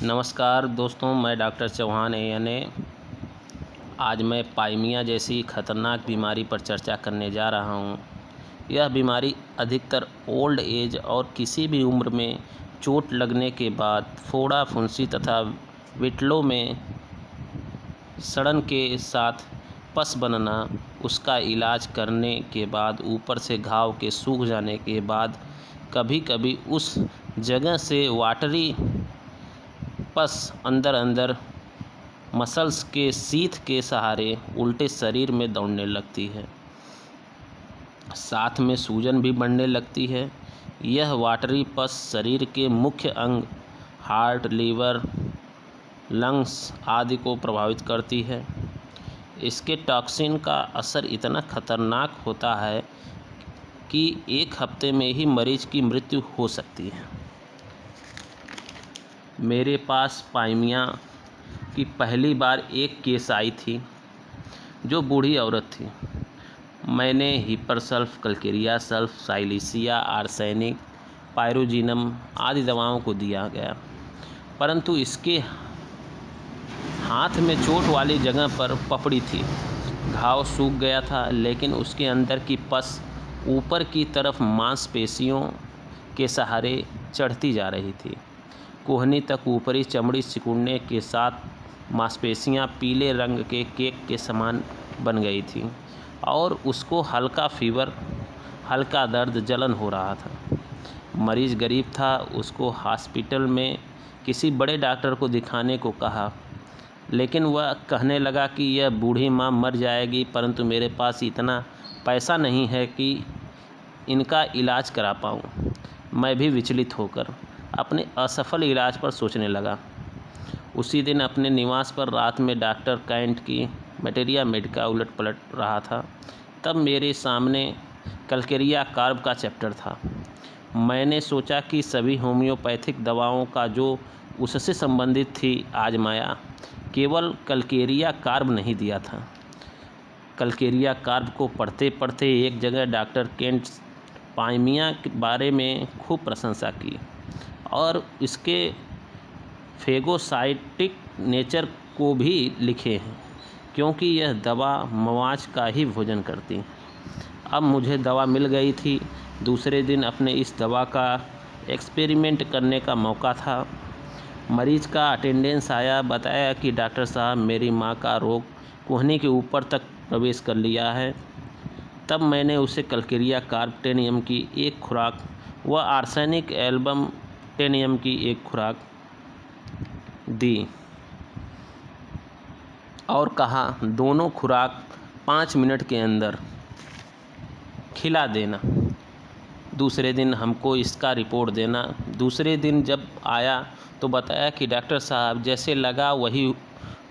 नमस्कार दोस्तों, मैं डॉक्टर चौहान ANA। आज मैं पाइमिया जैसी खतरनाक बीमारी पर चर्चा करने जा रहा हूँ। यह बीमारी अधिकतर ओल्ड एज और किसी भी उम्र में चोट लगने के बाद फोड़ा, फुंसी तथा विट्लो में सड़न के साथ पस बनना, उसका इलाज करने के बाद ऊपर से घाव के सूख जाने के बाद कभी कभी उस जगह से वाटरी पस अंदर मसल्स के सीथ के सहारे उल्टे शरीर में दौड़ने लगती है। साथ में सूजन भी बढ़ने लगती है। यह वाटरी पस शरीर के मुख्य अंग हार्ट, लीवर, लंग्स आदि को प्रभावित करती है। इसके टॉक्सिन का असर इतना खतरनाक होता है कि एक हफ्ते में ही मरीज की मृत्यु हो सकती है। मेरे पास पाइमिया की पहली बार एक केस आई थी जो बूढ़ी औरत थी। मैंने hepar sulph, calcarea sulph, silicea, arsenic, pyrogenium आदि दवाओं को दिया गया, परंतु इसके हाथ में चोट वाली जगह पर पपड़ी थी। घाव सूख गया था, लेकिन उसके अंदर की पस ऊपर की तरफ मांसपेशियों के सहारे चढ़ती जा रही थी। कोहनी तक ऊपरी चमड़ी सिकुड़ने के साथ मांसपेशियां पीले रंग के केक के समान बन गई थी और उसको हल्का फीवर, हल्का दर्द, जलन हो रहा था। मरीज गरीब था। उसको हॉस्पिटल में किसी बड़े डॉक्टर को दिखाने को कहा, लेकिन वह कहने लगा कि यह बूढ़ी माँ मर जाएगी, परंतु मेरे पास इतना पैसा नहीं है कि इनका इलाज करा पाऊँ। मैं भी विचलित होकर अपने असफल इलाज पर सोचने लगा। उसी दिन अपने निवास पर रात में डॉक्टर कैंट की मटेरिया मेडिका उलट पलट रहा था। तब मेरे सामने कलकेरिया कार्ब का चैप्टर था। मैंने सोचा कि सभी होम्योपैथिक दवाओं का जो उससे संबंधित थी आजमाया, केवल कलकेरिया कार्ब नहीं दिया था। कलकेरिया कार्ब को पढ़ते पढ़ते एक जगह डॉक्टर केंट पाइमिया के बारे में खूब प्रशंसा की और इसके फेगोसाइटिक नेचर को भी लिखे हैं, क्योंकि यह दवा मवाच का ही भोजन करती। अब मुझे दवा मिल गई थी। दूसरे दिन अपने इस दवा का एक्सपेरिमेंट करने का मौका था। मरीज का अटेंडेंस आया, बताया कि डॉक्टर साहब, मेरी माँ का रोग कोहनी के ऊपर तक प्रवेश कर लिया है। तब मैंने उसे कलकेरिया कार्ब 10 mg की एक खुराक व आर्सेनिक एल्बम 10 mg की एक खुराक दी और कहा, दोनों खुराक 5 मिनट के अंदर खिला देना। दूसरे दिन हमको इसका रिपोर्ट देना। दूसरे दिन जब आया तो बताया कि डॉक्टर साहब, जैसे लगा वही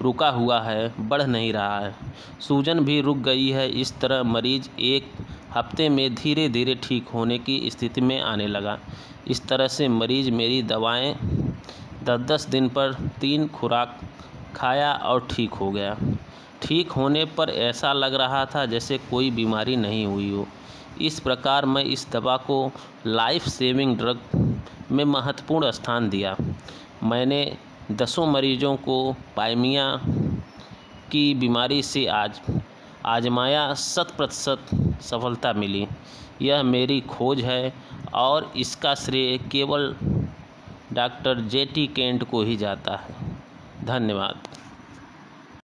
रुका हुआ है, बढ़ नहीं रहा है, सूजन भी रुक गई है। इस तरह मरीज एक हफ्ते में धीरे धीरे ठीक होने की स्थिति में आने लगा। इस तरह से मरीज मेरी दवाएं 10-10 दिन पर 3 खुराक खाया और ठीक हो गया। ठीक होने पर ऐसा लग रहा था जैसे कोई बीमारी नहीं हुई हो। इस प्रकार मैं इस दवा को लाइफ सेविंग ड्रग में महत्वपूर्ण स्थान दिया। मैंने 10 मरीजों को पाइमिया की बीमारी से आजमाया, 100% सफलता मिली। यह मेरी खोज है और इसका श्रेय केवल डॉक्टर JT केंट को ही जाता है। धन्यवाद।